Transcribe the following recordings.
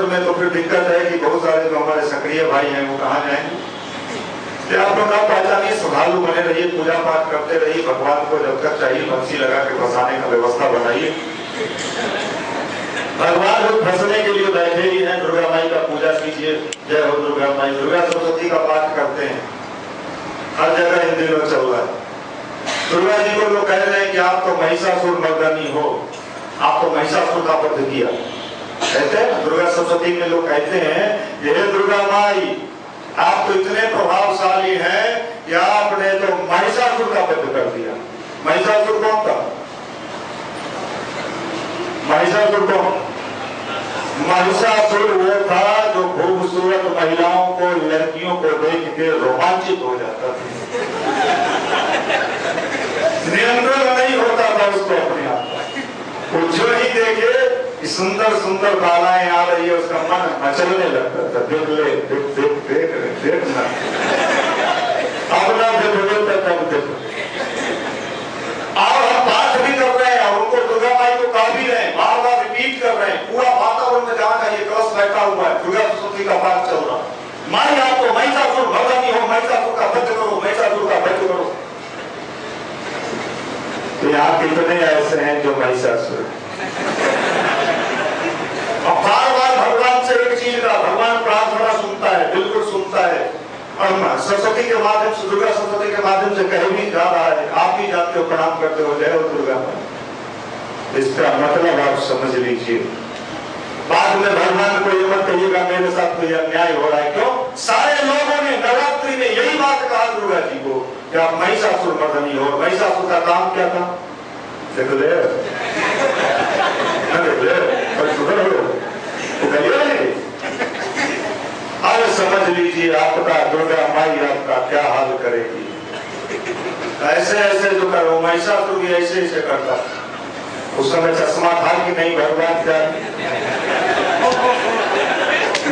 क्षेत्र में तो फिर दिक्कत है कि बहुत सारे जो हमारे सक्रिय भाई हैं वो कहाँ जाएंगे। आप लोग आप पहचानिए, श्रद्धालु बने रहिए, पूजा पाठ करते रहिए, भगवान को जब तक चाहिए बंसी लगा के फंसाने का व्यवस्था बनाइए। भगवान लोग फंसने के लिए बैठे ही हैं। दुर्गा माई का पूजा कीजिए, जय हो दुर्गा माई। दुर्गा सप्तशती का पाठ करते हैं, हर जगह इन दिनों चल रहा है। दुर्गा जी को लोग कह रहे हैं कि आप तो महिषासुर मर्दनी हो, आप तो महिषासुर का वध किया। कहते हैं दुर्गा सप्तशती में लोग कहते हैं कि हे दुर्गा माई, आप तो इतने प्रभावशाली हैं कि आपने तो महिषासुर का वध कर दिया। महिषासुर कौन था? महिषासुर कौन? महिषासुर वो था जो खूबसूरत महिलाओं को, लड़कियों को देख के रोमांचित हो जाता था, नियंत्रण नहीं होता था उसको अपने आप का। वो जो ही देखे सुंदर सुंदर बालाएं आ रही है, उसका मन मचलने लगता था। देख ले, देख देख देख देखना, अपना देखो तब देखो। और हम बात भी कर रहे हैं और उनको दुर्गा माई को कह भी रहे हैं, बार बार रिपीट कर रहे हैं। पूरा वातावरण में जहाँ का ये कलश बैठा हुआ है, दुर्गा सप्तशती का पाठ चल रहा। माई आपको महिषासुर मर्दनी हो, महिषासुर का वध करो, महिषासुर का वध करो। तो यहाँ कितने ऐसे हैं जो महिषासुर। अब बार बार भगवान से एक चीज का, भगवान प्रार्थना सुनता है, बिल्कुल सुनता है। और सरस्वती के माध्यम से, दुर्गा सप्तशती के माध्यम से कहीं भी जा रहा है, आप भी जाते हो, प्रणाम करते हो, जय हो दुर्गा माई। इसका मतलब आप समझ लीजिए। बाद में भगवान को ये मत कहिएगा मेरे साथ कोई अन्याय हो रहा है। क्यों? सारे लोगों ने नवरात्रि में यही बात कहा दुर्गा जी को कि आप महिषासुर मर्दनी हो। महिषासुर का काम क्या था? देख ले, देख ले, अब समझ लीजिए आपका दुर्गा माई आपका क्या हाल करेगी। ऐसे ऐसे जो करो, महिषासुर भी ऐसे ऐसे करता। उस समय चश्मा था कि नहीं भगवान जाने,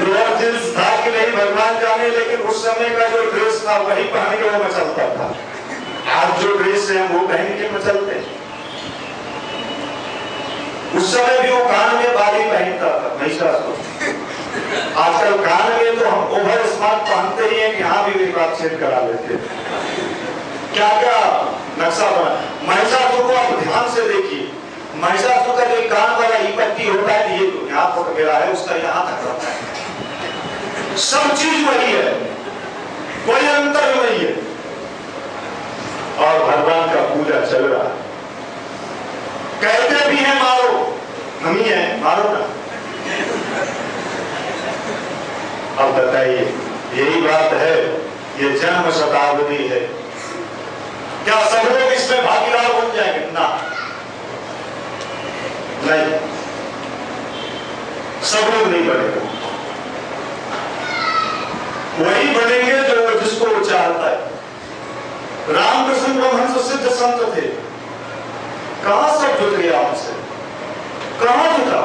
लोअर जींस था कि नहीं भगवान जाने, लेकिन उस समय का जो ड्रेस था वही पहन के वो मचलता था। आज जो ड्रेस है वो पहन के मचलते। उस समय भी वो कान में बाली पहनता था महिषासुर। आजकल कान में तो हम ओवर स्मार्ट पहनते ही हैं कि यहाँ भी विवाक्षेप करा लेते हैं। क्या क्या नक्शा बना। महिषासुर को आप ध्यान से देखिए, महिषासुर का जो कान वाला ई पट्टी होता है, ये तो यहाँ तक मेरा है, उसका यहाँ तक रहता है। सब चीज वही है, कोई अंतर नहीं है। और भगवान का पूजा चल रहा है। कहते भी हैं मारो, हम ही है, मारो ना। अब बताइए, यही बात है, ये जन्म शताब्दी है। क्या सब लोग इसमें भागीदार बन जाएंगे? ना, नहीं, सब लोग नहीं बनेंगे। वही बनेंगे जो जिसको वो चाहता है। रामकृष्ण परमहंस सिद्ध संत थे, कहां सब जुट गया उनसे? कहां जुटा?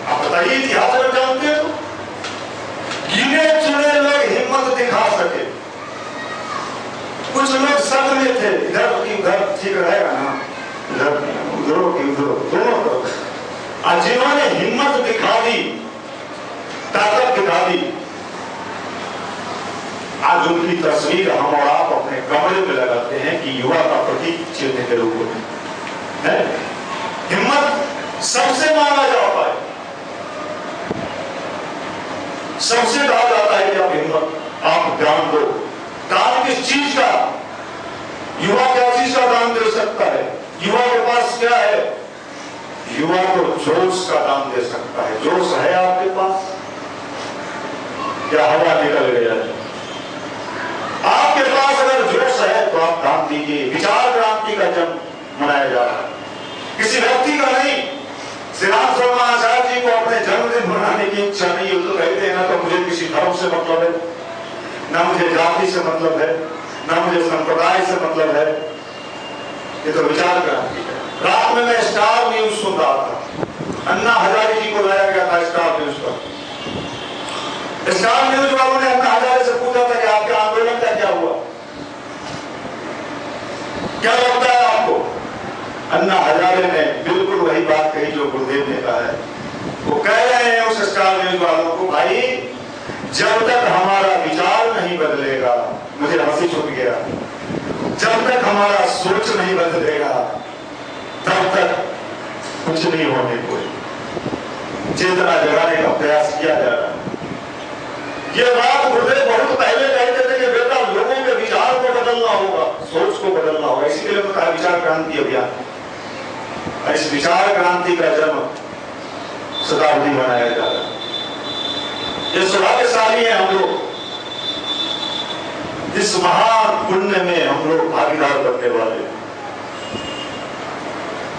आप बताइए, इतिहास अगर जानते हैं तो गिने चुने लोग हिम्मत दिखा सके। कुछ लोग सब में थे, इधर की उधर ठीक रहेगा ना, इधर उधरों की उधरों, दोनों तरफ। और जिन्होंने हिम्मत दिखा दी, ताकत दिखा दी, आज उनकी तस्वीर हम और आप अपने कमरे में लगाते हैं कि युवा का प्रतीक चिन्ह के रूप में है। हिम्मत सबसे मांगा जाता है, सबसे कहा जाता है कि आप हिम्मत, आप दान दो। दान किस चीज का? युवा क्या चीज का दान दे सकता है? युवा के पास क्या है? युवा तो जोश का दान दे सकता है। जोश है आपके पास? क्या हवा निकल गया है? आपके पास अगर जोश है तो आप दान दीजिए। विचार क्रांति का जन्म मनाया जा रहा है, किसी व्यक्ति का नहीं। श्री राम शर्मा आचार्य जी को अपने जन्मदिन मनाने की इच्छा नहीं है, तो कहते हैं ना तो मुझे किसी धर्म से मतलब है, ना मुझे जाति से मतलब है, ना मुझे संप्रदाय से मतलब है। ये तो विचार क्रांति है। रात में मैं स्टार न्यूज सुन रहा था, अन्ना हजारे जी को लाया गया था स्टार न्यूज पर। स्टार न्यूज वालों ने अन्ना हजारे से पूछा था कि आपके आंदोलन का क्या हुआ, क्या लगता है आपको? अन्ना हजारे ने बिल्कुल वही बात कही जो गुरुदेव ने कहा है। वो कह रहे हैं उस स्टार न्यूज वालों को, भाई जब तक हमारा विचार नहीं बदलेगा, मुझे हंसी छूट गया, जब तक हमारा सोच नहीं बदलेगा तब तक कुछ नहीं होने को। चेतना जगाने का प्रयास किया जा रहा है। ये बात गुरुदेव बहुत पहले कहते थे कि बेटा लोगों के विचार को बदलना होगा, सोच को बदलना होगा। इसीलिए तो कहा विचार क्रांति अभियान। इस विचार क्रांति का जन्म शताब्दी मनाया जा रहा है। ये सौभाग्यशाली है हम लोग, इस महान पुण्य में हम लोग भागीदार बनने वाले।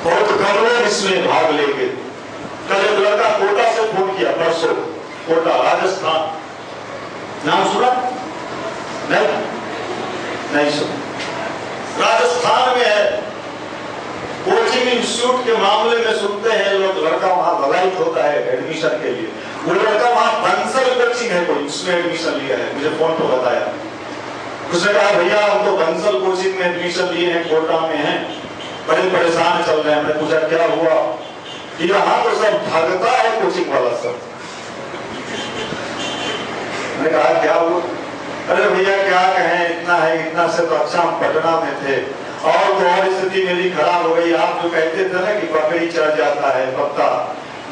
बहुत कम लोग इसमें भाग लेंगे। कल एक लड़का कोटा से फोन किया, परसों, कोटा राजस्थान, नाम सुना? नहीं सुना। राजस्थान में है, कोचिंग इंस्टीट्यूट के मामले में सुनते हैं लोग, लड़का वहां भगाइत होता है एडमिशन के लिए। वो लड़का वहां बंसल कोचिंग है कोई, उसमें एडमिशन लिया है, मुझे फोन पर बताया। उसने कहा भैया हम तो बंसल कोचिंग में एडमिशन लिए हैं, कोटा में हैं, बड़े परेशान चल रहे हैं। मैंने पूछा क्या हुआ? यहाँ तो सब भागता है कोचिंग वाला सब। मैंने कहा क्या हुआ? अरे भैया क्या कहें, इतना है, इतना से तो अच्छा हम पटना में थे, और तो और स्थिति मेरी खराब हो गई। आप जो कहते थे ना कि बकरी चढ़ जाता है पत्ता,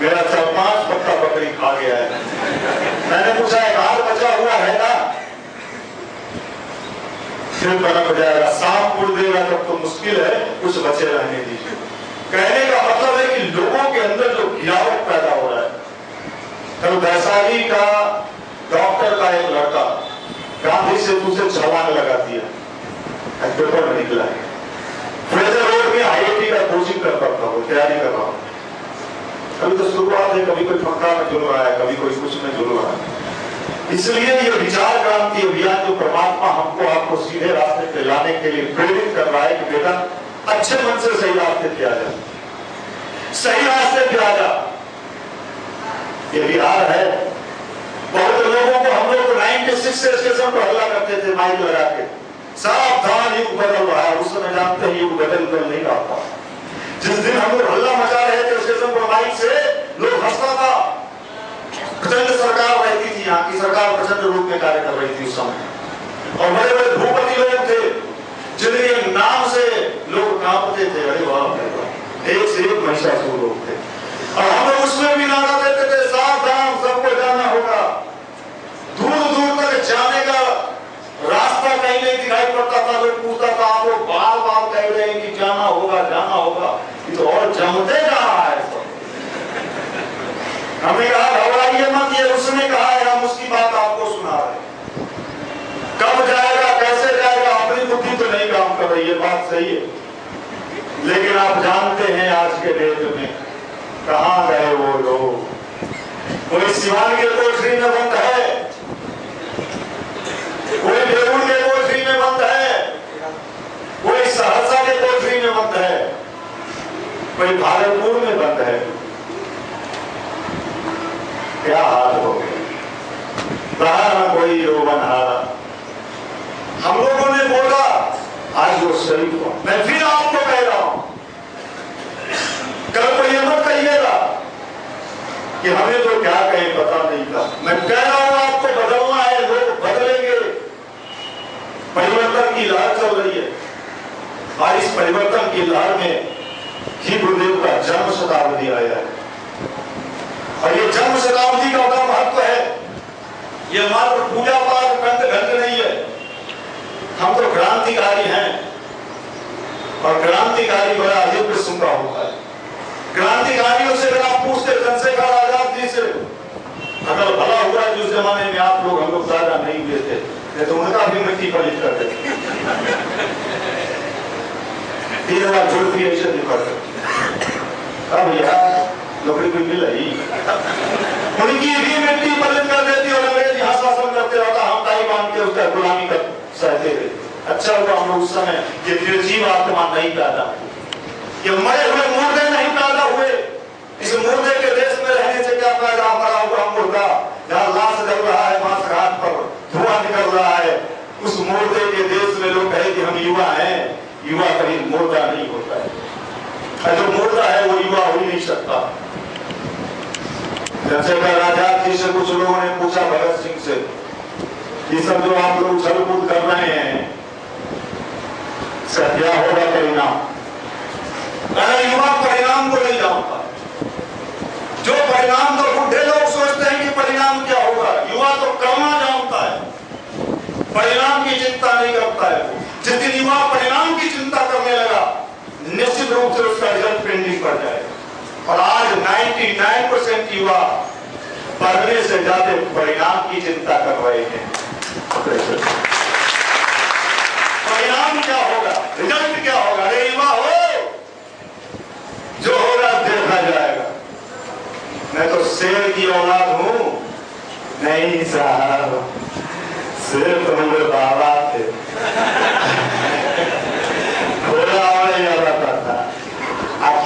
मेरा 4-5 पत्ता बकरी खा गया है। मैंने पूछा एक हाथ बचा हुआ है ना? फिर पनप जाएगा, सांप उड़ देगा तब तो मुश्किल है, कुछ बचे रहने दीजिए। कहने का मतलब है कि लोगों के अंदर जो गिरावट पैदा हो रहा है। कल वैशाली का डॉक्टर का एक लड़का गांधी सेतु से छलांग लगा दिया, पेपर में निकला है। फ्रेजर रोड में IIT का कोचिंग करता था, वो तैयारी कर रहा हूं। कभी तो शुरुआत है, कभी कोई फंका में जुड़ रहा है, कभी कोई कुछ में जुड़ रहा है। इसलिए ये विचार क्रांति अभियान जो परमात्मा हमको आपको सीधे रास्ते पे लाने के लिए प्रेरित कर रहा है कि बेटा अच्छे मन से सही रास्ते पे आ जा, सही रास्ते पे आ जा। ये बिहार है। बहुत लोगों को हम लोग 96 स्टेशन पर हल्ला करते थे माइक लगा के, सावधान युग बदल रहा है। उस समय जानते हैं युग बदल नहीं रहा था। जिस दिन हम लोग हल्ला मचा रहे थे स्टेशन पर माइक से, लोग हंसता था। प्रचंड सरकार रहती थी, यहाँ की सरकार प्रचंड रूप में कार्य कर रही थी उस समय, और बड़े बड़े भूपति लोग थे जिनके नाम से लोग कांपते थे। अरे वाह, एक से एक महिषासुर लोग थे, और हम लोग उसमें भी नारा देते थे सावधान, सबको जाना होगा। दूर दूर तक जाने का रास्ता कहीं नहीं दिखाई पड़ता था। लोग पूछता था, आप लोग बार बार कह रहे हैं कि जाना होगा जाना होगा, ये तो और जमते जा रहा है सब। हमें कहा घबराइए मत, ये उसने कहा है, हम उसकी बात आपको सुना रहे। कब जाएगा, कैसे जाएगा, अपनी बुद्धि तो नहीं काम कर रही है, बात सही है। लेकिन आप जानते हैं आज के डेट में कहां गए वो लोग। कोई सिवान के कोठरी में बंद है, कोई बेगूर के कोठरी में बंद है, कोई सहरसा के कोठरी में बंद है, कोई भागलपुर में बंद है। क्या हाल हो गया, रहा ना कोई रोवन हारा। हम लोगों ने बोला, आज वो शरीफ हुआ। मैं फिर आपको कह रहा हूं, कल कोई मत कहिएगा कि हमें तो क्या कहें पता नहीं था। मैं कह रहा हूं आपको बदलना है, लोग बदलेंगे। परिवर्तन की लहर चल रही है, और इस परिवर्तन की लहर में ही गुरुदेव का जन्म शताब्दी आया है। और ये जन्म शताब्दी का बड़ा महत्व है। ये मात्र पूजा पाठ कंठ घंट नहीं है, हम तो क्रांतिकारी हैं, और क्रांतिकारी बड़ा अजीब किस्म का होता है। क्रांतिकारियों से अगर आप पूछते चंद्रशेखर आजाद जी से, अगर भला हुआ कि उस जमाने में आप लोग हम लोग ज्यादा नहीं हुए थे, तो उनका भी मिट्टी पलित कर देते। 3 बार झूठ भी ऐसे नहीं करते। अब यार नौकरी भी मिल रही, उनकी भी मिट्टी पलित कर देती और अंग्रेज यहाँ शासन करते रहता, हम ताई बांध के उसका गुलामी कर सहते थे। अच्छा हुआ हम लोग उस समय ये निर्जीव आत्मा नहीं पैदा, ये मरे हुए मुर्दे नहीं पैदा हुए। इस मुर्दे के देश में रहने से क्या फायदा, मरा हुआ मुर्दा जहाँ लाश जल रहा है, बांस घाट पर धुआं निकल रहा है, उस मुर्दे के देश में लोग कहे कि हम युवा हैं। युवा कभी मुर्दा नहीं होता है, जो मुर्दा है वो युवा हो ही नहीं सकता। चंद्रशेखर आजाद जी में से कुछ लोगों ने पूछा भगत सिंह से, ये सब जो आप लोग उछल कूद कर रहे हैं, इसका क्या होगा परिणाम? अगर युवा परिणाम को नहीं जानता, जो परिणाम तो बुढ़े लोग सोचते हैं कि परिणाम क्या होगा, युवा तो करना जानता है, परिणाम की चिंता नहीं करता है। जिस दिन युवा परिणाम की चिंता करने लगा, निश्चित रूप से उसका रिजल्ट पेंडिंग पड़ जाएगा। और आज 99% युवा पढ़ने से ज्यादा परिणाम की चिंता कर रहे हैं। परिणाम क्या होगा, रिजल्ट क्या होगा? अरे युवा हो, जो होगा देखा जाएगा। मैं तो शेर की औलाद हूं। नहीं साहब, शेर तो मेरे बाबा थे।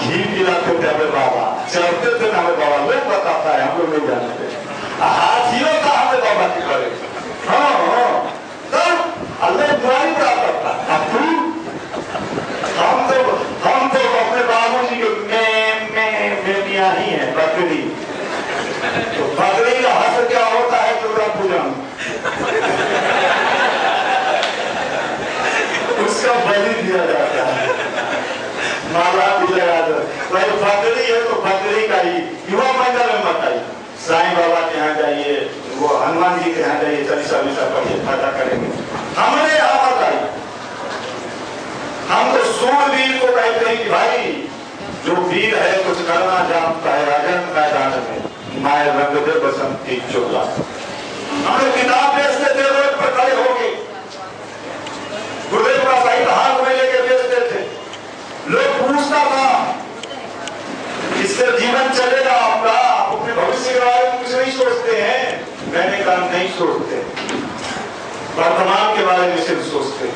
घी पिलाते थे हमें बाबा, चलते थे हमें बाबा, लोग बताता है, हम लोग नहीं जानते। हाथियों का हमें बाबा की करे। अल्लाह बुराई पढ़ाता था। अब हम तो अपने बाबू जी के मियाँ ही है बकरी। तो बकरी का हक क्या होता है दुर्गा पूजा में? उसका बलि दिया जाता है, माला भी लगा दो। भाई बकरी है तो बकरी का ही युवा मंडल में मत आइए, साईं बाबा के यहाँ जाइए, वो हनुमान जी के यहाँ जाइए, चालीसा विसा पढ़िए, फायदा करेंगे। हमने यहाँ मत आई। हम तो सूरवीर को कहते हैं कि भाई जो वीर है कुछ करना जानता है, अजन मैदान में माए रंग दे बसंती चोला। हम लोग किताब बेचते थे, रोड पर खड़े होके गुरुदेव का साहिब हाथ में लेके बेचते थे। लोग पूछता था इससे जीवन चलेगा आपका, आप अपने भविष्य के बारे में कुछ नहीं सोचते हैं? मैंने कहा नहीं सोचते, वर्तमान के बारे में सिर्फ सोचते हैं।